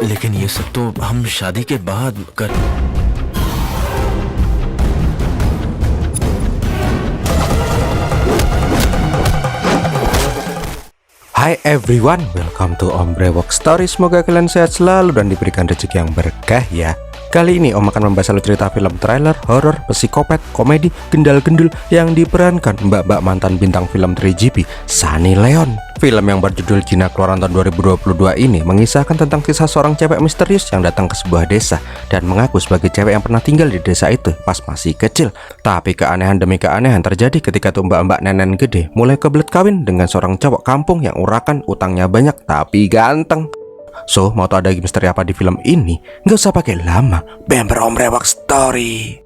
लेकिन ये सब तो हम शादी के बाद कर। Hai everyone, welcome to Ombre Walk Story. Semoga kalian sehat selalu dan diberikan rezeki yang berkah ya. Kali ini Om akan membahas alur cerita film trailer, horor, psikopat, komedi, gendal-gendul yang diperankan mbak-mbak mantan bintang film 3GP, Sunny Leon. Film yang berjudul Gina keluaran tahun 2022 ini mengisahkan tentang kisah seorang cewek misterius yang datang ke sebuah desa dan mengaku sebagai cewek yang pernah tinggal di desa itu pas masih kecil. Tapi keanehan demi keanehan terjadi ketika tuh mbak-mbak nenen gede mulai kebelet kawin dengan seorang cowok kampung yang urakan, utangnya banyak tapi ganteng. So, mau tau ada misteri apa di film ini? Nggak usah pakai lama, bember Ombre Walk Story.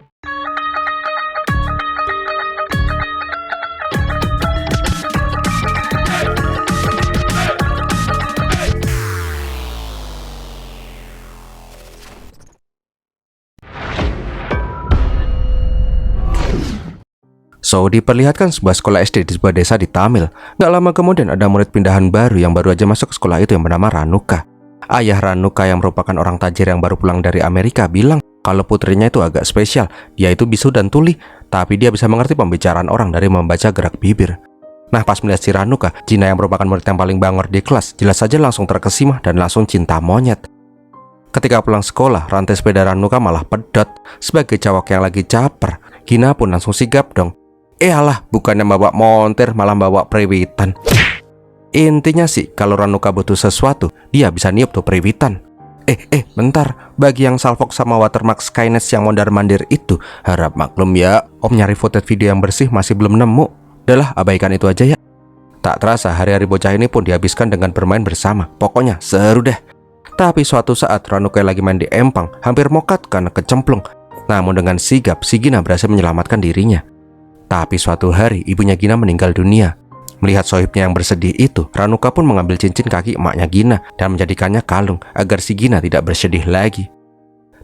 So, diperlihatkan sebuah sekolah SD di sebuah desa di Tamil. Nggak lama kemudian ada murid pindahan baru yang baru aja masuk ke sekolah itu yang bernama Ranuka. Ayah Ranuka yang merupakan orang tajir yang baru pulang dari Amerika bilang kalau putrinya itu agak spesial. Dia itu bisu dan tuli, tapi dia bisa mengerti pembicaraan orang dari membaca gerak bibir. Nah, pas melihat si Ranuka, Gina yang merupakan murid yang paling bangor di kelas, jelas saja langsung terkesima dan langsung cinta monyet. Ketika pulang sekolah, rantai sepeda Ranuka malah pedot. Sebagai cowok yang lagi caper, Gina pun langsung sigap dong. Alah, bukannya bawa montir malah bawa periwitan. Intinya sih, kalau Ranuka butuh sesuatu, dia bisa niup tuh periwitan. Bentar, bagi yang salfok sama watermark Skynet yang mondar-mandir itu, harap maklum ya, Om nyari footage video yang bersih masih belum nemu. Udahlah, abaikan itu aja ya. Tak terasa, hari-hari bocah ini pun dihabiskan dengan bermain bersama. Pokoknya seru deh. Tapi suatu saat Ranuka lagi main di empang, hampir mokat karena kecemplung. Namun dengan sigap, si Gina berhasil menyelamatkan dirinya. Tapi suatu hari, ibunya Gina meninggal dunia. Melihat sohibnya yang bersedih itu, Ranuka pun mengambil cincin kaki emaknya Gina dan menjadikannya kalung agar si Gina tidak bersedih lagi.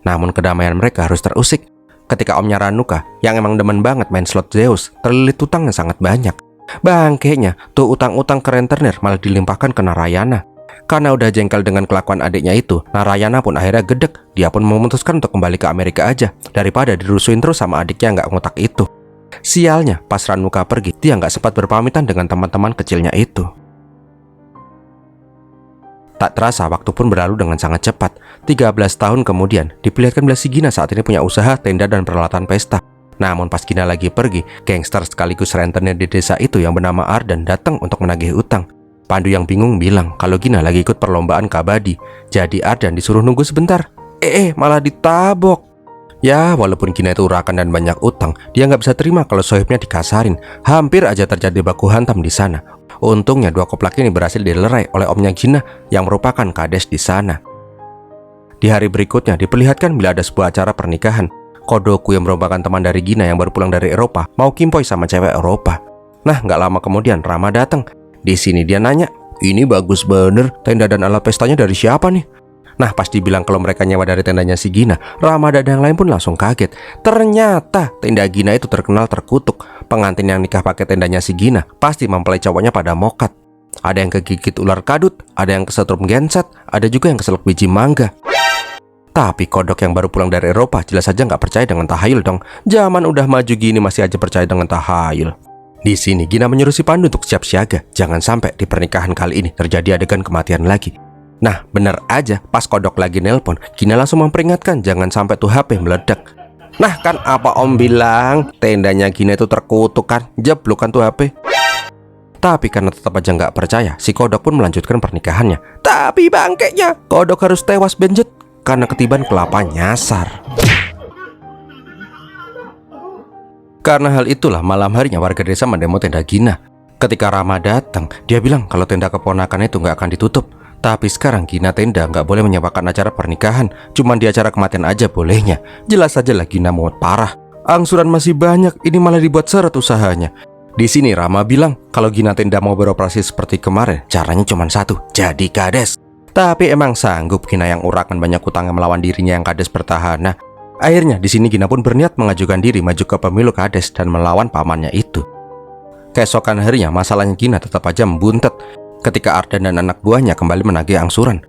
Namun kedamaian mereka harus terusik ketika omnya Ranuka, yang emang demen banget main slot Zeus, terlilit utang yang sangat banyak. Bangkenya, tuh utang-utang ke rentenir malah dilimpahkan ke Narayana. Karena udah jengkel dengan kelakuan adiknya itu, Narayana pun akhirnya gedek. Dia pun memutuskan untuk kembali ke Amerika aja daripada dirusuin terus sama adiknya yang gak ngotak itu. Sialnya, pas Ranuka pergi, dia nggak sempat berpamitan dengan teman-teman kecilnya itu. Tak terasa, waktu pun berlalu dengan sangat cepat. 13 tahun kemudian, diperlihatkan bila si Gina saat ini punya usaha, tenda, dan peralatan pesta. Namun pas Gina lagi pergi, gangster sekaligus rentenir di desa itu yang bernama Ardan datang untuk menagih utang. Pandu yang bingung bilang kalau Gina lagi ikut perlombaan kabadi. Jadi Ardan disuruh nunggu sebentar. Malah ditabok. Ya, walaupun Gina itu urakan dan banyak utang, dia nggak bisa terima kalau sohibnya dikasarin. Hampir aja terjadi baku hantam di sana. Untungnya dua koplak ini berhasil dilerai oleh omnya Gina yang merupakan kades di sana. Di hari berikutnya diperlihatkan bila ada sebuah acara pernikahan. Kodoku yang merupakan teman dari Gina yang baru pulang dari Eropa mau kimpoi sama cewek Eropa. Nah, nggak lama kemudian Rama datang. Di sini dia nanya, ini bagus bener, tenda dan alat pestanya dari siapa nih? Nah, pas dibilang kalau mereka nyewa dari tendanya si Gina, Rama dan yang lain pun langsung kaget. Ternyata tenda Gina itu terkenal terkutuk. Pengantin yang nikah pakai tendanya si Gina pasti mempelai cowoknya pada mokat. Ada yang kegigit ular kadut, ada yang kesetrum genset, ada juga yang keselak biji mangga. Tapi kodok yang baru pulang dari Eropa jelas saja nggak percaya dengan tahayul dong. Zaman udah maju gini masih aja percaya dengan tahayul. Di sini Gina menyuruh si Pandu untuk siap siaga. Jangan sampai di pernikahan kali ini terjadi adegan kematian lagi. Nah, bener aja, pas kodok lagi nelpon, Gina langsung memperingatkan jangan sampai tuh HP meledak. Nah, kan apa Om bilang, tendanya Gina itu terkutuk kan, jeblok kan tuh HP. Tapi karena tetap aja nggak percaya, si kodok pun melanjutkan pernikahannya. Tapi bangkeknya, kodok harus tewas benjet karena ketiban kelapa nyasar. Karena hal itulah malam harinya warga desa mendemo tenda Gina. Ketika Rama datang, dia bilang kalau tenda keponakan itu nggak akan ditutup. Tapi sekarang Gina tenda nggak boleh menyewakan acara pernikahan, cuman di acara kematian aja bolehnya. Jelas saja lah Gina mau parah. Angsuran masih banyak, ini malah dibuat syarat usahanya. Di sini Rama bilang kalau Gina tenda mau beroperasi seperti kemarin, caranya cuma satu, jadi kades. Tapi emang sanggup Gina yang urakan banyak utangnya melawan dirinya yang kades bertahan. Akhirnya di sini Gina pun berniat mengajukan diri maju ke pemilu kades dan melawan pamannya itu. Keesokan harinya masalahnya Gina tetap aja membuntet ketika Ardan dan anak buahnya kembali menagih angsuran.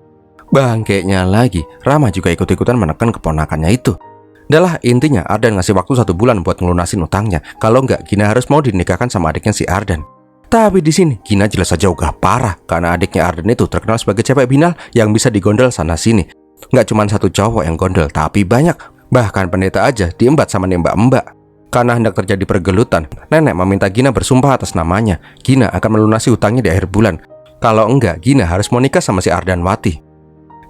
Bangkeknya lagi, Rama juga ikut-ikutan menekan keponakannya itu. Adalah intinya Ardan ngasih waktu 1 bulan buat ngelunasin utangnya. Kalau enggak, Gina harus mau dinikahkan sama adiknya si Ardan. Tapi di sini Gina jelas saja udah parah karena adiknya Ardan itu terkenal sebagai cewek binal yang bisa digondol sana sini. Nggak cuma satu cowok yang gondol, tapi banyak. Bahkan pendeta aja diembat sama mbak-mbak. Karena hendak terjadi pergelutan, nenek meminta Gina bersumpah atas namanya. Gina akan melunasi utangnya di akhir bulan. Kalau enggak, Gina harus mau nikah sama si Ardanwati.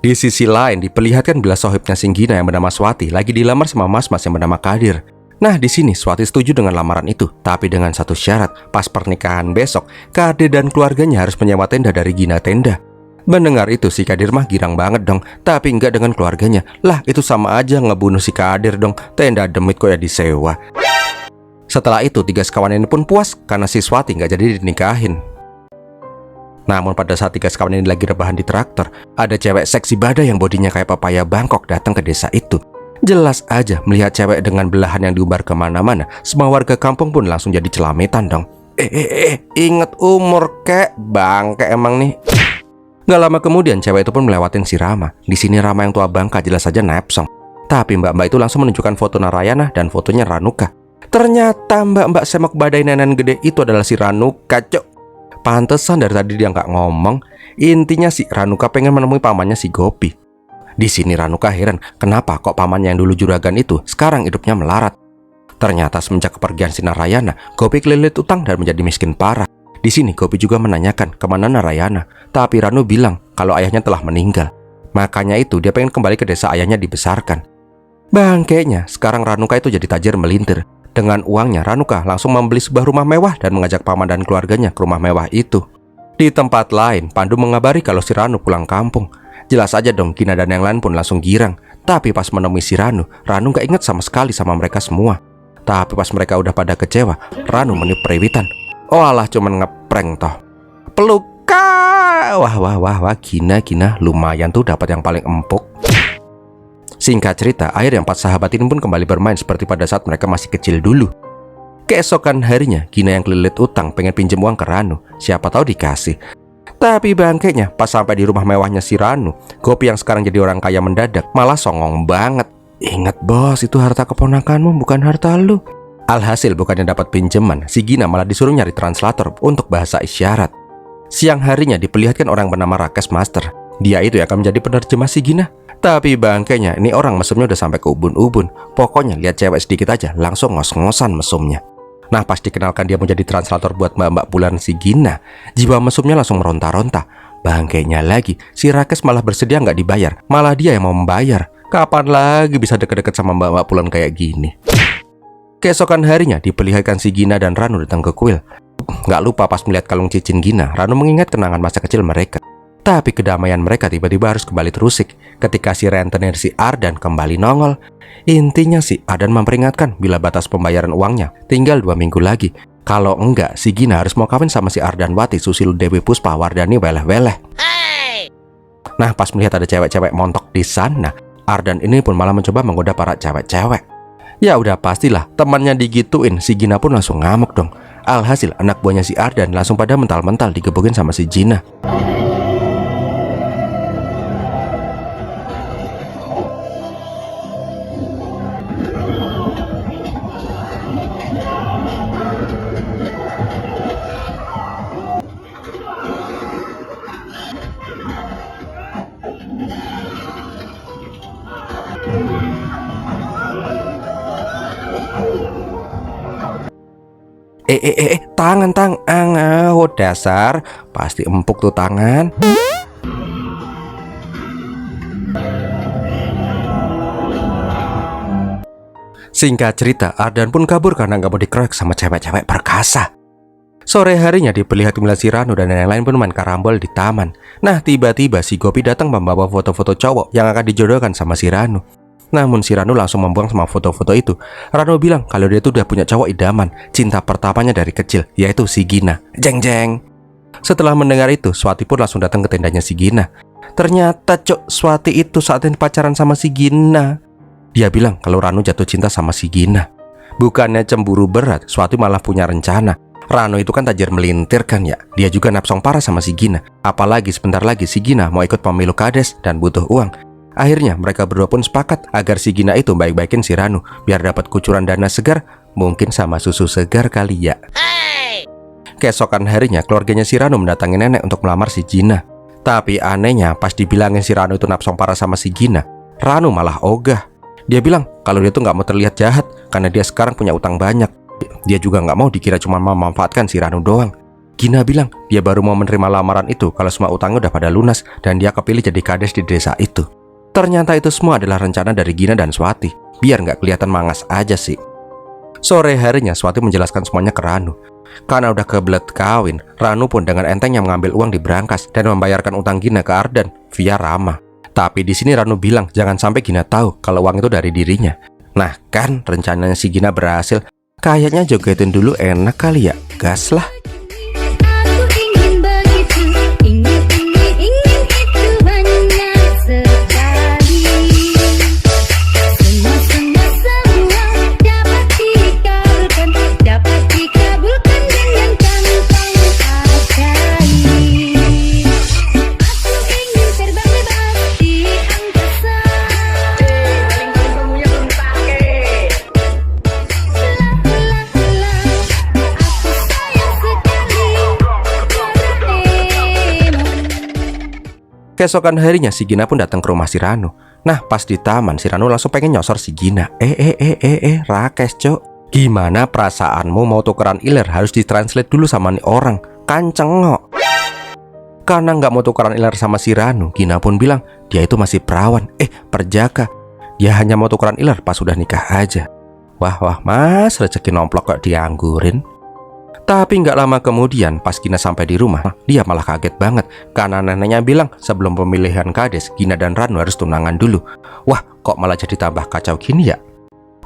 Di sisi lain diperlihatkan bila sohibnya Singgina yang bernama Swati lagi dilamar sama mas-mas yang bernama Kadir. Nah di sini Swati setuju dengan lamaran itu, tapi dengan satu syarat, pas pernikahan besok, Kadir dan keluarganya harus menyewa tenda dari Gina Tenda. Mendengar itu si Kadir mah girang banget dong, tapi enggak dengan keluarganya. Lah itu sama aja ngebunuh si Kadir dong, tenda demit kok ya disewa. Setelah itu 3 sekawan ini pun puas karena si Swati nggak jadi dinikahin. Namun pada saat 3 sekawan ini lagi rebahan di traktor, ada cewek seksi badai yang bodinya kayak papaya Bangkok datang ke desa itu. Jelas aja melihat cewek dengan belahan yang diumbar kemana-mana, semua warga kampung pun langsung jadi celametan dong. Inget umur kek, bangke emang nih. Gak lama kemudian cewek itu pun melewatin si Rama. Di sini Rama yang tua bangka jelas saja nepsong. Tapi mbak-mbak itu langsung menunjukkan foto Narayana dan fotonya Ranuka. Ternyata mbak-mbak semok badai nenen gede itu adalah si Ranuka, cok. Pantesan dari tadi dia nggak ngomong. Intinya si Ranuka pengen menemui pamannya si Gopi. Di sini Ranuka heran kenapa kok pamannya yang dulu juragan itu sekarang hidupnya melarat. Ternyata semenjak kepergian si Narayana, Gopi kelilit utang dan menjadi miskin parah. Di sini Gopi juga menanyakan kemana Narayana, tapi Ranu bilang kalau ayahnya telah meninggal. Makanya itu dia pengen kembali ke desa ayahnya dibesarkan. Bangkainya sekarang Ranuka itu jadi tajir melintir. Dengan uangnya, Ranuka langsung membeli sebuah rumah mewah dan mengajak paman dan keluarganya ke rumah mewah itu. Di tempat lain, Pandu mengabari kalau si Ranu pulang kampung. Jelas aja dong, Gina dan yang lain pun langsung girang. Tapi pas menemui si Ranu gak inget sama sekali sama mereka semua. Tapi pas mereka udah pada kecewa, Ranu meniup periwitan. Oh alah, cuman ngeprank toh. Peluka! Wah, Gina, lumayan tuh dapat yang paling empuk. Singkat cerita, akhirnya 4 sahabat ini pun kembali bermain seperti pada saat mereka masih kecil dulu. Keesokan harinya, Gina yang kelilit utang pengen pinjem uang ke Ranu. Siapa tahu dikasih. Tapi bangkainya pas sampai di rumah mewahnya si Ranu, Gopi yang sekarang jadi orang kaya mendadak malah songong banget. Ingat bos, itu harta keponakanmu bukan harta lu. Alhasil bukannya dapat pinjaman, si Gina malah disuruh nyari translator untuk bahasa isyarat. Siang harinya diperlihatkan orang bernama Rakes Master. Dia itu yang akan menjadi penerjemah si Gina. Tapi bangkainya, ini orang mesumnya udah sampai ke ubun-ubun. Pokoknya lihat cewek sedikit aja langsung ngos-ngosan mesumnya. Nah pas dikenalkan dia menjadi translator buat mbak-mbak bulan si Gina, jiwa mesumnya langsung meronta-ronta. Bangkainya lagi, si Rakes malah bersedia nggak dibayar, malah dia yang mau membayar. Kapan lagi bisa deket-deket sama mbak-mbak bulan kayak gini? Keesokan harinya diperlihatkan si Gina dan Ranu datang ke kuil. Nggak lupa pas melihat kalung cincin Gina, Ranu mengingat kenangan masa kecil mereka. Tapi kedamaian mereka tiba-tiba harus kembali terusik ketika si rentenir si Ardan kembali nongol. Intinya si Ardan memperingatkan bila batas pembayaran uangnya tinggal 2 minggu lagi. Kalau enggak, si Gina harus mau kawin sama si Ardanwati Susilo Dewi Puspa Wardani weleh-weleh. Nah pas melihat ada cewek-cewek montok di sana, Ardan ini pun malah mencoba menggoda para cewek-cewek. Ya udah pastilah, temannya digituin, si Gina pun langsung ngamuk dong. Alhasil anak buahnya si Ardan langsung pada mental-mental digebukin sama si Gina. Tangan, oh dasar, pasti empuk tuh tangan. Singkat cerita, Ardan pun kabur karena nggak mau dikeroyok sama cewek-cewek perkasa. Sore harinya diperlihatkan bila si Ranu dan yang lain pun main karambol di taman. Nah tiba-tiba si Gopi datang membawa foto-foto cowok yang akan dijodohkan sama si Ranu. Namun si Ranu langsung membuang semua foto-foto itu. Ranu bilang kalau dia tuh udah punya cowok idaman, cinta pertamanya dari kecil, yaitu si Gina. Jeng. Setelah mendengar itu, Swati pun langsung datang ke tendanya si Gina. Ternyata Swati itu saat ini pacaran sama si Gina. Dia bilang kalau Ranu jatuh cinta sama si Gina. Bukannya cemburu berat, Swati malah punya rencana. Rano itu kan tajir melintir kan ya. Dia juga napsong parah sama si Gina. Apalagi sebentar lagi si Gina mau ikut pemilu kades dan butuh uang. Akhirnya mereka berdua pun sepakat agar si Gina itu baik-baikin si Rano biar dapat kucuran dana segar, mungkin sama susu segar kali ya. Keesokan harinya keluarganya si Rano mendatangi nenek untuk melamar si Gina. Tapi anehnya pas dibilangin si Rano itu napsong parah sama si Gina, Rano malah ogah. Dia bilang kalau dia tuh nggak mau terlihat jahat karena dia sekarang punya utang banyak. Dia juga nggak mau dikira cuma memanfaatkan si Rano doang. Gina bilang dia baru mau menerima lamaran itu kalau semua utangnya udah pada lunas dan dia kepilih jadi kades di desa itu. Ternyata itu semua adalah rencana dari Gina dan Swati, biar nggak kelihatan mangas aja sih. Sore harinya Swati menjelaskan semuanya ke Rano. Karena udah kebelet kawin, Rano pun dengan entengnya mengambil uang di brankas dan membayarkan utang Gina ke Ardan via Rama. Tapi di sini Rano bilang jangan sampai Gina tahu kalau uang itu dari dirinya. Nah kan rencananya si Gina berhasil. Kayaknya jogetin dulu enak kali ya, gas lah. Keesokan harinya si Gina pun datang ke rumah si Rano. Nah pas di taman si Rano langsung pengen nyosor si Gina. Rakes cok, gimana perasaanmu mau tukeran iler harus ditranslate dulu sama nih orang? Kan cengok. Karena nggak mau tukeran iler sama si Rano, Gina pun bilang dia itu masih perawan, perjaka. Dia hanya mau tukeran iler pas sudah nikah aja. Wah mas, rezeki nomplok kok dianggurin. Tapi nggak lama kemudian pas Gina sampai di rumah, dia malah kaget banget karena neneknya bilang sebelum pemilihan kades Gina dan Rano harus tunangan dulu. Wah kok malah jadi tambah kacau gini ya.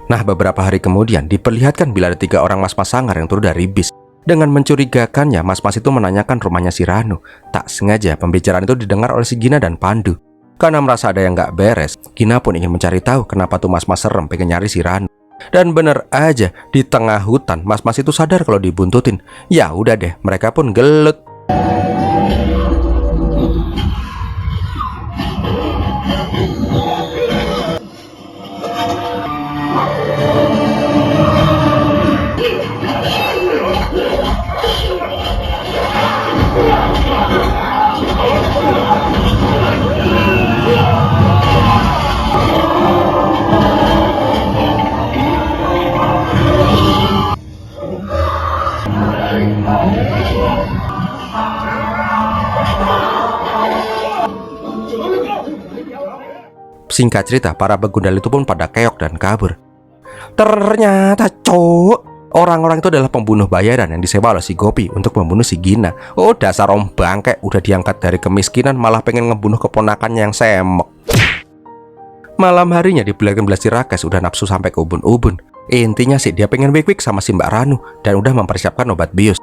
Nah beberapa hari kemudian diperlihatkan bila ada 3 orang mas-mas sangar yang turun dari bis. Dengan mencurigakannya mas-mas itu menanyakan rumahnya si Rano. Tak sengaja pembicaraan itu didengar oleh si Gina dan Pandu. Karena merasa ada yang nggak beres, Gina pun ingin mencari tahu kenapa tuh mas-mas serem pengen nyari si Rano. Dan bener aja, di tengah hutan mas-mas itu sadar kalau dibuntutin. Ya udah deh, mereka pun gelut. Singkat cerita, para begundal itu pun pada keok dan kabur. Ternyata orang-orang itu adalah pembunuh bayaran yang disewa oleh si Gopi untuk membunuh si Gina. Oh dasar om bangke, udah diangkat dari kemiskinan malah pengen ngebunuh keponakannya yang semok. Malam harinya dibilangin belas si Rakes udah nafsu sampai ke ubun-ubun. Intinya sih dia pengen wik-wik sama si Mbak Ranu dan udah mempersiapkan obat bius.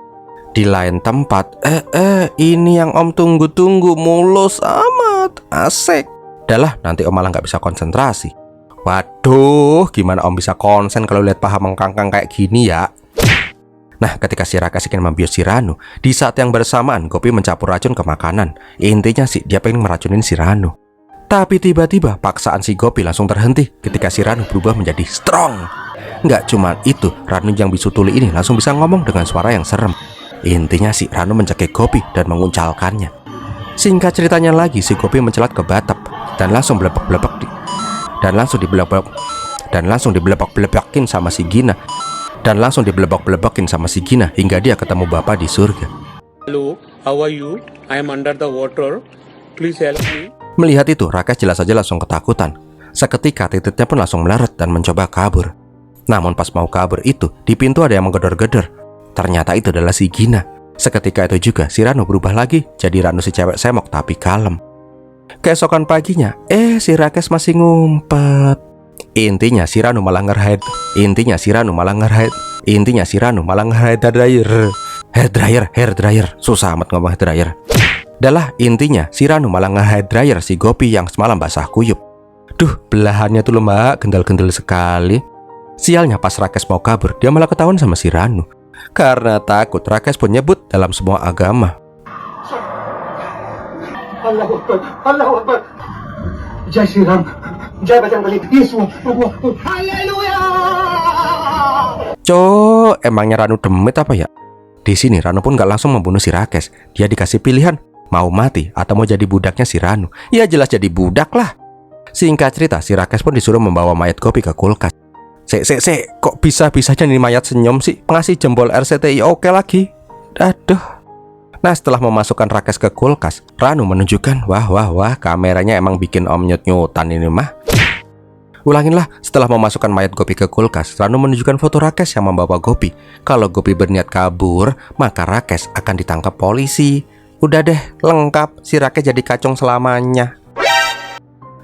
Di lain tempat, ini yang om tunggu-tunggu, mulus amat, asik. Udahlah, nanti om malah nggak bisa konsentrasi. Waduh, gimana om bisa konsen kalau lihat paha mengkangkang kayak gini ya? Nah, ketika si Rakes ingin membius si Ranu, di saat yang bersamaan Gopi mencampur racun ke makanan. Intinya sih dia pengen meracunin si Ranu. Tapi tiba-tiba paksaan si Gopi langsung terhenti ketika si Ranu berubah menjadi strong. Nggak cuma itu, Ranu yang bisu tuli ini langsung bisa ngomong dengan suara yang serem. Intinya si Ranu mencekik Gopi dan menguncalkannya. Singkat ceritanya lagi, si Gopi mencelat ke batap dan langsung dibelepok-belepokin sama si Gina. Hingga dia ketemu Bapak di surga. Hello, how are you? I am under the water. Please help me. Melihat itu, Rakes jelas saja langsung ketakutan. Seketika titiknya pun langsung meleret dan mencoba kabur. Namun pas mau kabur itu, di pintu ada yang menggedor-gedor. Ternyata itu adalah si Gina. Seketika itu juga si Ranu berubah lagi jadi Ranu si cewek semok tapi kalem. Keesokan paginya, si Rakes masih ngumpet. Intinya si Ranu malah ngerhaid hair dryer. Susah amat ngomong hair dryer. Dalah intinya si Ranu malah nge-hair dryer si Gopi yang semalam basah kuyup. Duh, belahannya tuh mbak, gendal-gendal sekali. Sialnya pas Rakes mau kabur, dia malah ketahuan sama si Ranu. Karena takut, Rakes pun nyebut dalam semua agama. Allahu Akbar, Allahu Akbar. Jai Shri Ram, Jai Bajrangbali, Yesu, Haleluya. Emangnya Ranu demit apa ya? Di sini Ranu pun gak langsung membunuh si Rakes. Dia dikasih pilihan, mau mati atau mau jadi budaknya si Ranu. Ya jelas jadi budak lah. Singkat cerita, si Rakes pun disuruh membawa mayat Gopi ke kulkas. Kok bisa-bisanya nih mayat senyum sih? Pengasih jempol RCTI oke lagi. Aduh. Nah, setelah memasukkan Rakes ke kulkas, Ranu menunjukkan, wah, kameranya emang bikin om nyut-nyutan ini mah. Ulanginlah, setelah memasukkan mayat Gopi ke kulkas, Ranu menunjukkan foto Rakes yang membawa Gopi. Kalau Gopi berniat kabur, maka Rakes akan ditangkap polisi. Udah deh, lengkap, si Rakes jadi kacung selamanya.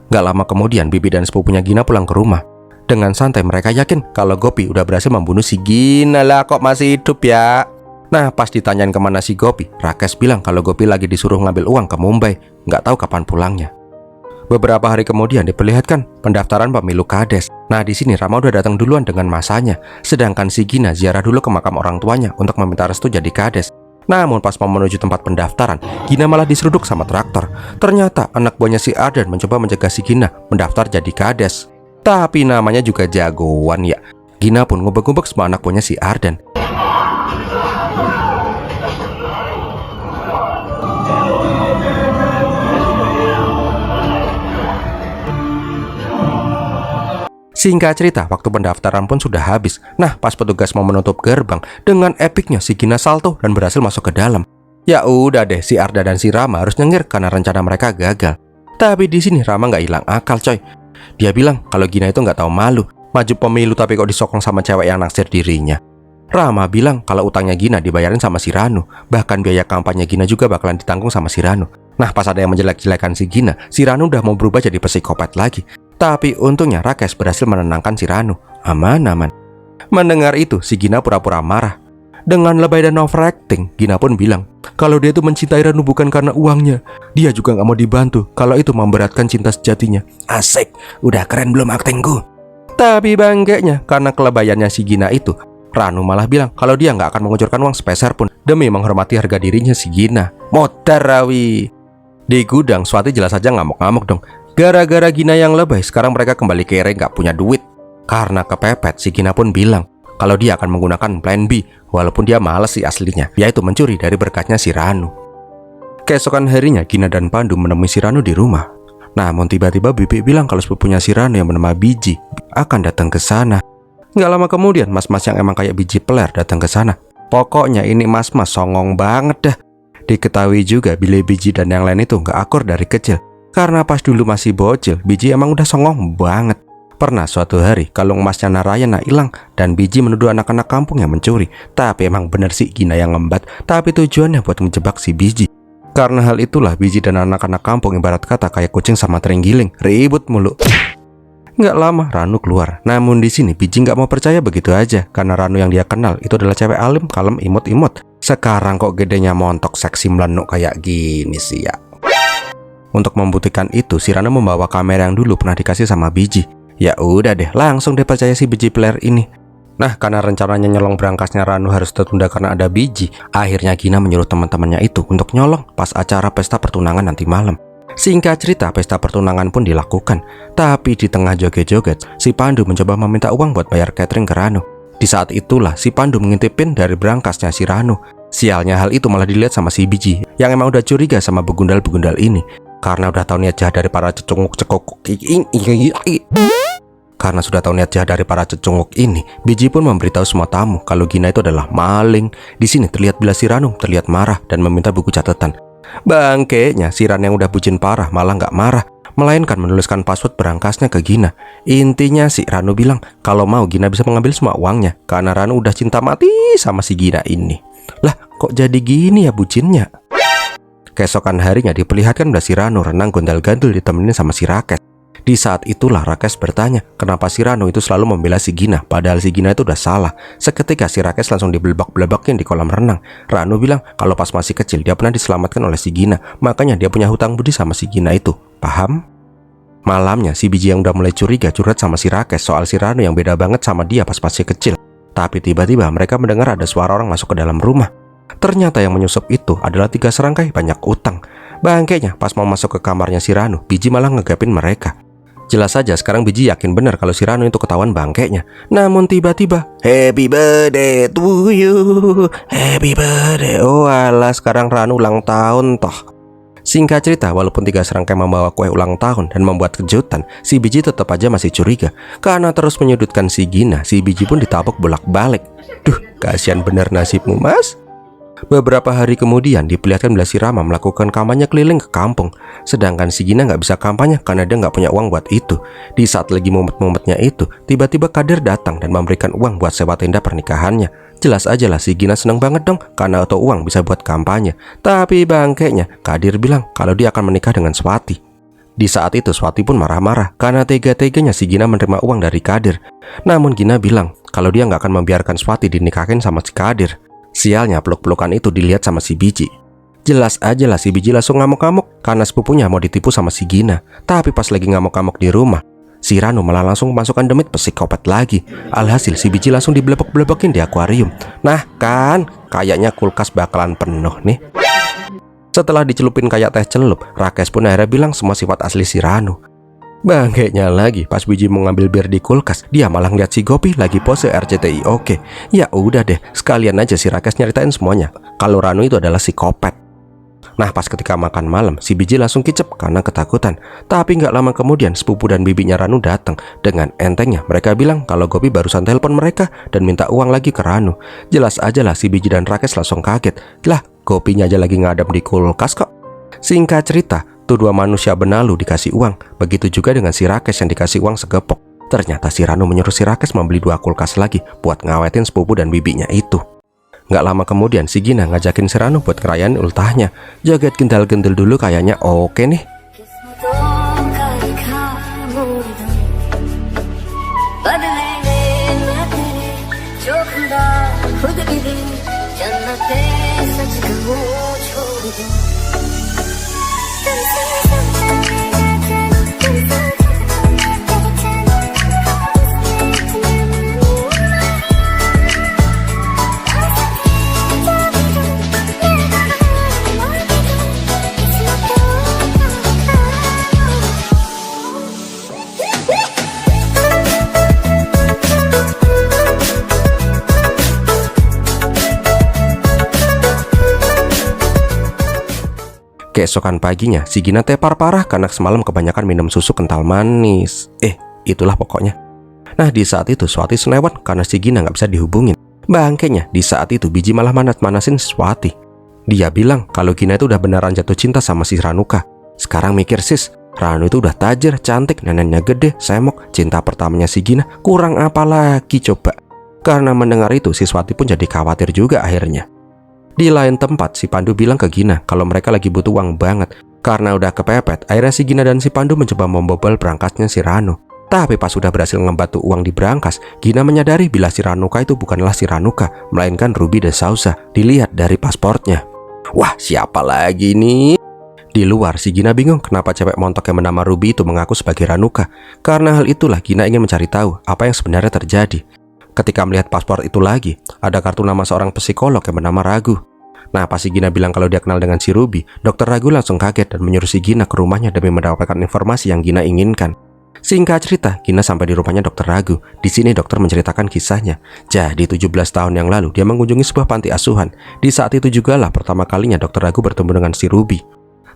Gak lama kemudian, Bibi dan sepupunya Gina pulang ke rumah. Dengan santai mereka yakin kalau Gopi udah berhasil membunuh si Gina. Lah kok masih hidup ya? Nah, pas ditanyain kemana si Gopi, Rakes bilang kalau Gopi lagi disuruh ngambil uang ke Mumbai, nggak tahu kapan pulangnya. Beberapa hari kemudian diperlihatkan pendaftaran pemilu Kades. Nah, di sini Rama udah datang duluan dengan masanya, sedangkan si Gina ziarah dulu ke makam orang tuanya untuk meminta restu jadi Kades. Namun pas mau menuju tempat pendaftaran, Gina malah diseruduk sama traktor. Ternyata anak buahnya si Arden mencoba mencegah si Gina mendaftar jadi Kades. Tapi namanya juga jagoan ya. Gina pun ngubek-ngubek sama anak buahnya si Arden. Singkat cerita, waktu pendaftaran pun sudah habis. Nah, pas petugas mau menutup gerbang, dengan epiknya si Gina salto dan berhasil masuk ke dalam. Ya udah deh, si Arda dan si Rama harus nyengir karena rencana mereka gagal. Tapi di sini Rama nggak hilang akal, coy. Dia bilang kalau Gina itu nggak tahu malu, maju pemilu tapi kok disokong sama cewek yang naksir dirinya. Rama bilang kalau utangnya Gina dibayarin sama si Ranu, bahkan biaya kampanye Gina juga bakalan ditanggung sama si Ranu. Nah, pas ada yang menjelek-jelekan si Gina, si Ranu udah mau berubah jadi psikopat lagi. Tapi untungnya Rakes berhasil menenangkan si Ranu. Aman. Mendengar itu, si Gina pura-pura marah. Dengan lebay dan overacting, Gina pun bilang kalau dia itu mencintai Ranu bukan karena uangnya. Dia juga gak mau dibantu kalau itu memberatkan cinta sejatinya. Asik, udah keren belum aktingku? Tapi bangkainya, karena kelebayannya si Gina itu, Ranu malah bilang kalau dia gak akan mengucurkan uang sepeser pun demi menghormati harga dirinya si Gina. Modar rawi. Di gudang, Swati jelas saja ngamuk-ngamuk dong. Gara-gara Gina yang lebay, sekarang mereka kembali kere gak punya duit. Karena kepepet, si Gina pun bilang kalau dia akan menggunakan plan B, walaupun dia males sih aslinya, yaitu mencuri dari berkatnya si Ranu. Keesokan harinya, Gina dan Pandu menemui si Ranu di rumah. Namun tiba-tiba Bibi bilang kalau sepupunya si Ranu yang bernama Biji akan datang ke sana. Gak lama kemudian, mas-mas yang emang kayak biji peler datang ke sana. Pokoknya ini mas-mas songong banget dah. Diketahui juga bila Biji dan yang lain itu gak akur dari kecil. Karena pas dulu masih bocil, Biji emang udah songong banget. Pernah suatu hari, kalung emasnya Narayana hilang dan Biji menuduh anak-anak kampung yang mencuri. Tapi emang bener sih Gina yang ngembat, tapi tujuannya buat menjebak si Biji. Karena hal itulah Biji dan anak-anak kampung ibarat kata kayak kucing sama terenggiling, ribut mulu. Nggak lama Ranu keluar. Namun di sini Biji nggak mau percaya begitu aja, karena Ranu yang dia kenal itu adalah cewek alim, kalem, imut-imut. Sekarang kok gedenya montok seksi melenuk kayak gini sih ya. Untuk membuktikan itu, si Ranu membawa kamera yang dulu pernah dikasih sama Biji. Ya udah deh, langsung dia percaya si Biji player ini. Nah, karena rencananya nyolong berangkasnya Ranu harus tertunda karena ada Biji, akhirnya Gina menyuruh teman-temannya itu untuk nyolong pas acara pesta pertunangan nanti malam. Singkat cerita, pesta pertunangan pun dilakukan. Tapi di tengah joget-joget, si Pandu mencoba meminta uang buat bayar catering ke Ranu. Di saat itulah si Pandu mengintip pin dari berangkasnya si Ranu. Sialnya hal itu malah dilihat sama si Biji, yang emang udah curiga sama begundal-begundal ini. Karena udah tahu niat jahat dari para cecunguk-cekok Karena sudah tahu niat jahat dari para cecunguk ini, Biji pun memberitahu semua tamu kalau Gina itu adalah maling. Di sini terlihat bila si Ranu terlihat marah dan meminta buku catatan. Bangkainya, si Ran yang udah bucin parah malah nggak marah, melainkan menuliskan password berangkasnya ke Gina. Intinya si Ranu bilang kalau mau Gina bisa mengambil semua uangnya, karena Ranu udah cinta mati sama si Gina ini. Lah, kok jadi gini ya bucinnya? Keesokan harinya diperlihatkan bila si Ranu renang gondal-gandul ditemenin sama si Rakes. Di saat itulah Rakes bertanya kenapa si Ranu itu selalu membela si Gina, padahal si Gina itu udah salah. Seketika si Rakes langsung dibelebak-belebakin di kolam renang. Ranu bilang kalau pas masih kecil dia pernah diselamatkan oleh si Gina, makanya dia punya hutang budi sama si Gina itu. Paham? Malamnya si Biji yang udah mulai curiga curhat sama si Rakes soal si Ranu yang beda banget sama dia pas masih kecil. Tapi tiba-tiba mereka mendengar ada suara orang masuk ke dalam rumah. Ternyata yang menyusup itu adalah 3 serangkai banyak utang. Bangkainya pas mau masuk ke kamarnya si Ranu, Biji malah ngegapin mereka. Jelas saja sekarang Biji yakin benar kalau si Ranu itu ketahuan bangkainya. Namun tiba-tiba, happy birthday to you, happy birthday. Oh alah, sekarang Ranu ulang tahun toh. Singkat cerita, walaupun 3 serangkai membawa kue ulang tahun dan membuat kejutan, si Biji tetap aja masih curiga. Karena terus menyudutkan si Gina, si Biji pun ditabok bolak-balik. Duh, kasihan bener nasibmu, Mas. Beberapa hari kemudian diperlihatkan bila si Rama melakukan kampanye keliling ke kampung. Sedangkan si Gina nggak bisa kampanye karena dia nggak punya uang buat itu. Di saat lagi mumet-mumetnya itu, tiba-tiba Kadir datang dan memberikan uang buat sewa tenda pernikahannya. Jelas aja lah si Gina seneng banget dong karena auto uang bisa buat kampanye. Tapi bangkainya, Kadir bilang kalau dia akan menikah dengan Swati. Di saat itu Swati pun marah-marah karena tega-teganya si Gina menerima uang dari Kadir. Namun Gina bilang kalau dia nggak akan membiarkan Swati dinikahin sama si Kadir. Sialnya peluk-pelukan itu dilihat sama si Biji. Jelas aja lah si Biji langsung ngamuk-ngamuk karena sepupunya mau ditipu sama si Gina. Tapi pas lagi ngamuk-ngamuk di rumah, si Ranu malah langsung masukkan demit psikopat lagi. Alhasil si Biji langsung diblebek-blebekin di akuarium. Nah kan, kayaknya kulkas bakalan penuh nih. Setelah dicelupin kayak teh celup, Rakes pun akhirnya bilang semua sifat asli si Ranu. Bangkainya lagi, pas Biji mau ngambil bir di kulkas, dia malah ngeliat si Gopi lagi pose RCTI oke. Ya udah deh, sekalian aja si Rakes nyeritain semuanya kalau Ranu itu adalah psikopat. Nah pas ketika makan malam, si Biji langsung kicep karena ketakutan. Tapi nggak lama kemudian sepupu dan bibinya Ranu datang. Dengan entengnya mereka bilang kalau Gopi barusan telepon mereka dan minta uang lagi ke Ranu. Jelas aja lah si Biji dan Rakes langsung kaget. Lah Gopinya aja lagi ngadem di kulkas kok. Singkat cerita, tuh 2 manusia benalu dikasih uang. Begitu juga dengan si Rakes yang dikasih uang segepok. Ternyata si Ranu menyuruh si Rakes membeli 2 kulkas lagi buat ngawetin sepupu dan bibinya itu. Nggak lama kemudian si Gina ngajakin si Ranu buat ngerayain ultahnya. Joget gendal-gendal dulu kayaknya oke nih. Keesokan paginya, si Gina tepar parah karena semalam kebanyakan minum susu kental manis. Itulah pokoknya. Nah, di saat itu Swati senewat karena si Gina nggak bisa dihubungin. Bangkainya, di saat itu Biji malah manas-manasin Swati. Dia bilang kalau Gina itu udah beneran jatuh cinta sama si Ranuka. Sekarang mikir sis, Ranu itu udah tajir, cantik, neneknya gede, semok, cinta pertamanya si Gina. Kurang apa lagi coba? Karena mendengar itu, si Swati pun jadi khawatir juga akhirnya. Di lain tempat, si Pandu bilang ke Gina kalau mereka lagi butuh uang banget. Karena udah kepepet, akhirnya si Gina dan si Pandu mencoba membobol berangkasnya si Ranu. Tapi pas sudah berhasil ngebatu uang di berangkas, Gina menyadari bila si Ranuka itu bukanlah si Ranuka, melainkan Ruby de Souza. Dilihat dari pasportnya. Wah, siapa lagi nih? Di luar, si Gina bingung kenapa cewek montok yang bernama Ruby itu mengaku sebagai Ranuka. Karena hal itulah Gina ingin mencari tahu apa yang sebenarnya terjadi. Ketika melihat paspor itu lagi, ada kartu nama seorang psikolog yang bernama Ragu. Nah, pas si Gina bilang kalau dia kenal dengan si Ruby, Dokter Ragu langsung kaget dan menyuruh si Gina ke rumahnya demi mendapatkan informasi yang Gina inginkan. Singkat cerita, Gina sampai di rumahnya Dokter Ragu. Di sini dokter menceritakan kisahnya. Jadi 17 tahun yang lalu dia mengunjungi sebuah panti asuhan. Di saat itu jugalah pertama kalinya Dokter Ragu bertemu dengan si Ruby.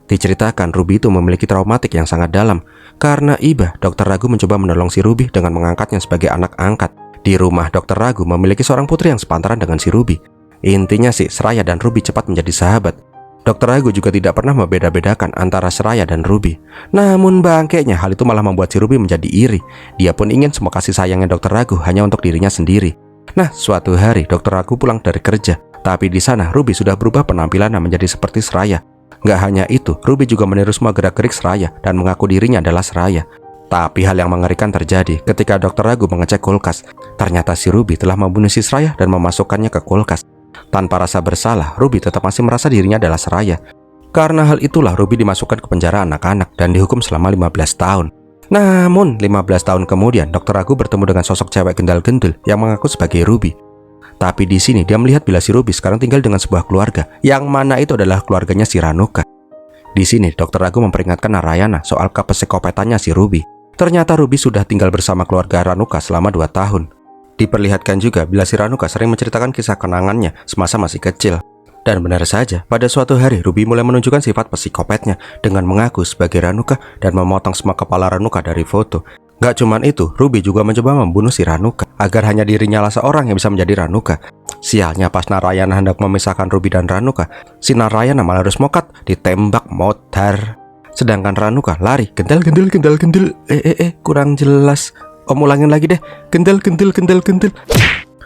Diceritakan Ruby itu memiliki traumatik yang sangat dalam. Karena iba, Dokter Ragu mencoba menolong si Ruby dengan mengangkatnya sebagai anak angkat. Di rumah Dokter Ragu memiliki seorang putri yang sepantaran dengan si Ruby. Intinya sih, Seraya dan Ruby cepat menjadi sahabat. Dokter Ragu juga tidak pernah membeda-bedakan antara Seraya dan Ruby. Namun bangkainya, hal itu malah membuat si Ruby menjadi iri. Dia pun ingin semua kasih sayangnya Dokter Ragu hanya untuk dirinya sendiri. Nah, suatu hari Dokter Ragu pulang dari kerja. Tapi di sana Ruby sudah berubah penampilannya menjadi seperti Seraya. Nggak hanya itu, Ruby juga meniru semua gerak-gerik Seraya dan mengaku dirinya adalah Seraya. Tapi hal yang mengerikan terjadi ketika Dokter Ragu mengecek kulkas. Ternyata si Ruby telah membunuh si Seraya dan memasukkannya ke kulkas. Tanpa rasa bersalah, Ruby tetap masih merasa dirinya adalah Seraya. Karena hal itulah Ruby dimasukkan ke penjara anak-anak dan dihukum selama 15 tahun. Namun 15 tahun kemudian Dokter Ragu bertemu dengan sosok cewek gendal-gendul yang mengaku sebagai Ruby. Tapi di sini dia melihat bila si Ruby sekarang tinggal dengan sebuah keluarga, yang mana itu adalah keluarganya si Ranuka. Di sini Dr. Agu memperingatkan Narayana soal kepsikopatannya si Ruby. Ternyata Ruby sudah tinggal bersama keluarga Ranuka selama 2 tahun. Diperlihatkan juga bila si Ranuka sering menceritakan kisah kenangannya semasa masih kecil. Dan benar saja, pada suatu hari Ruby mulai menunjukkan sifat psikopatnya dengan mengaku sebagai Ranuka dan memotong semua kepala Ranuka dari foto. Gak cuman itu, Ruby juga mencoba membunuh si Ranuka agar hanya dirinya lah seorang yang bisa menjadi Ranuka. Sialnya pas Narayana hendak memisahkan Ruby dan Ranuka, si Narayana malah harus mokat ditembak modar. Sedangkan Ranuka lari gendel. Kurang jelas. Om ulangin lagi deh. Gendel.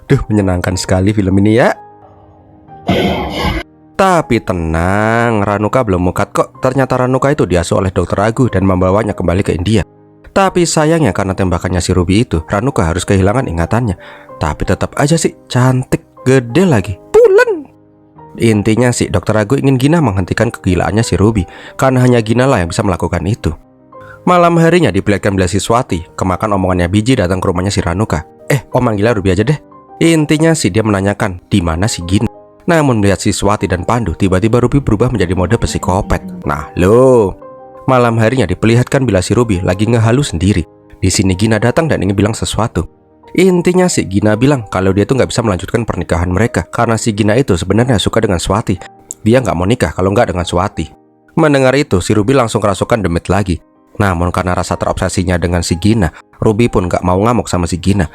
Duh, menyenangkan sekali film ini ya. Tapi tenang, Ranuka belum mukat kok. Ternyata Ranuka itu diasuh oleh Dr. Agu dan membawanya kembali ke India. Tapi sayangnya karena tembakannya si Ruby itu, Ranuka harus kehilangan ingatannya. Tapi tetap aja sih cantik, gede lagi, bulan. Intinya sih Dr. Agu ingin Gina menghentikan kegilaannya si Ruby, karena hanya Gina lah yang bisa melakukan itu. Malam harinya diperlihatkan bila si Swati kemakan omongannya Biji datang ke rumahnya si Ranuka. Om manggilnya Ruby aja deh. Intinya sih dia menanyakan di mana si Gina. Namun melihat si Swati dan Pandu, tiba-tiba Ruby berubah menjadi mode psikopat. Nah loh. Malam harinya diperlihatkan bila si Ruby lagi ngehalu sendiri. Di sini Gina datang dan ingin bilang sesuatu. Intinya si Gina bilang kalau dia tuh nggak bisa melanjutkan pernikahan mereka karena si Gina itu sebenarnya suka dengan Swati. Dia nggak mau nikah kalau nggak dengan Swati. Mendengar itu, si Ruby langsung kerasukan demit lagi. Namun karena rasa terobsesinya dengan si Gina, Ruby pun gak mau ngamuk sama si Gina.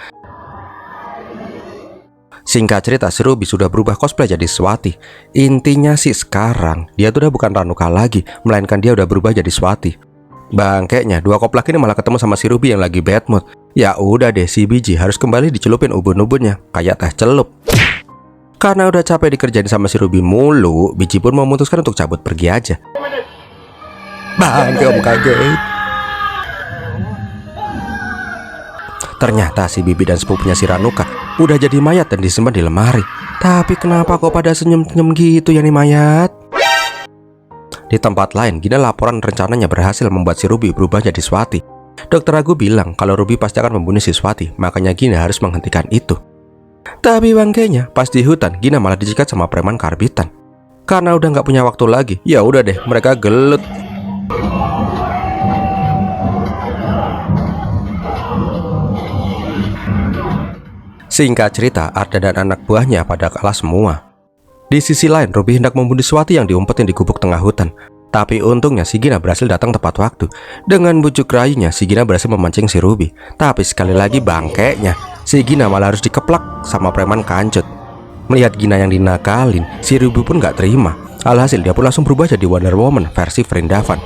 Singkat cerita, si Ruby sudah berubah cosplay jadi Swati. Intinya sih sekarang dia tuh udah bukan Ranuka lagi, melainkan dia udah berubah jadi Swati. Bangkeknya, 2 koplak ini malah ketemu sama si Ruby yang lagi bad mood. Ya udah deh, si Biji harus kembali dicelupin ubun-ubunnya kayak teh celup. Karena udah capek dikerjain sama si Ruby mulu, Biji pun memutuskan untuk cabut pergi aja. Bangke, om kaget. Ternyata si Bibi dan sepupunya si Ranuka udah jadi mayat dan disimpan di lemari. Tapi kenapa kok pada senyum-senyum gitu ya nih mayat? Di tempat lain, Gina laporan rencananya berhasil membuat si Ruby berubah jadi Swati. Dr. Agu bilang kalau Ruby pasti akan membunuh si Swati, makanya Gina harus menghentikan itu. Tapi bangkainya, pas di hutan, Gina malah dicegat sama preman karbitan. Karena udah nggak punya waktu lagi, ya udah deh, mereka gelut. Singkat cerita, Arda dan anak buahnya pada kalah semua. Di sisi lain, Ruby hendak membunuh Swati yang diumpetin di gubuk tengah hutan. Tapi untungnya si Gina berhasil datang tepat waktu. Dengan bujuk rayunya, si Gina berhasil memancing si Ruby. Tapi sekali lagi bangkeknya, si Gina malah harus dikeplak sama preman kancut. Melihat Gina yang dinakalin, si Ruby pun gak terima. Alhasil dia pun langsung berubah jadi Wonder Woman versi Vrindavan.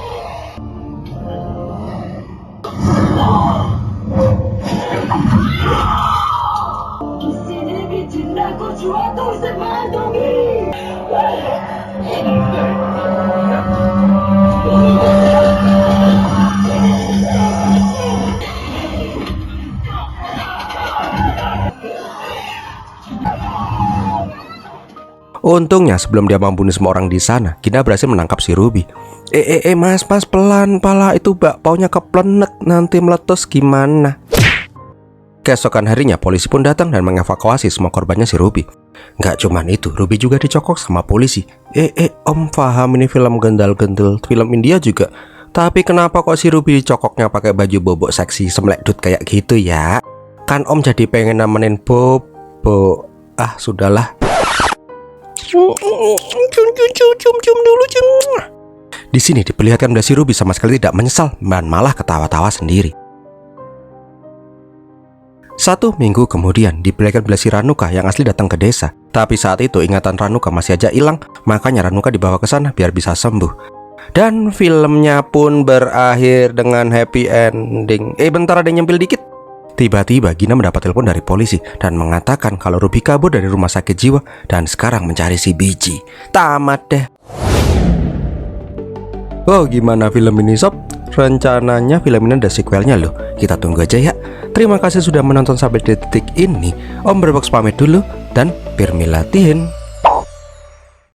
Untungnya sebelum dia membunuh semua orang di sana, Gina berhasil menangkap si Ruby. Mas pelan, pala itu bakpaunya keplenet, nanti meletus gimana? Keesokan harinya polisi pun datang dan mengevakuasi semua korbannya si Ruby. Gak cuman itu, Ruby juga dicokok sama polisi. Om paham ini film gendal-gendel, film India juga. Tapi kenapa kok si Ruby dicokoknya pakai baju bobok seksi semlekdut kayak gitu ya? Kan Om jadi pengen nemenin Bobo. Ah sudahlah. Cium dulu. Di sini diperlihatkan bahwa si Ruby sama sekali tidak menyesal dan malah ketawa-tawa sendiri. 1 minggu kemudian diperlihatkan bahwa si Ranuka yang asli datang ke desa. Tapi saat itu ingatan Ranuka masih aja hilang, makanya Ranuka dibawa ke sana biar bisa sembuh. Dan filmnya pun berakhir dengan happy ending. Bentar, ada yang nyempil dikit. Tiba-tiba Gina mendapat telepon dari polisi dan mengatakan kalau Ruby kabur dari rumah sakit jiwa dan sekarang mencari si Biji. Tamat deh. Oh, gimana film ini sob? Rencananya film ini ada sequelnya loh. Kita tunggu aja ya. Terima kasih sudah menonton sampai detik ini. Om Berbox pamit dulu dan Birmilatihin.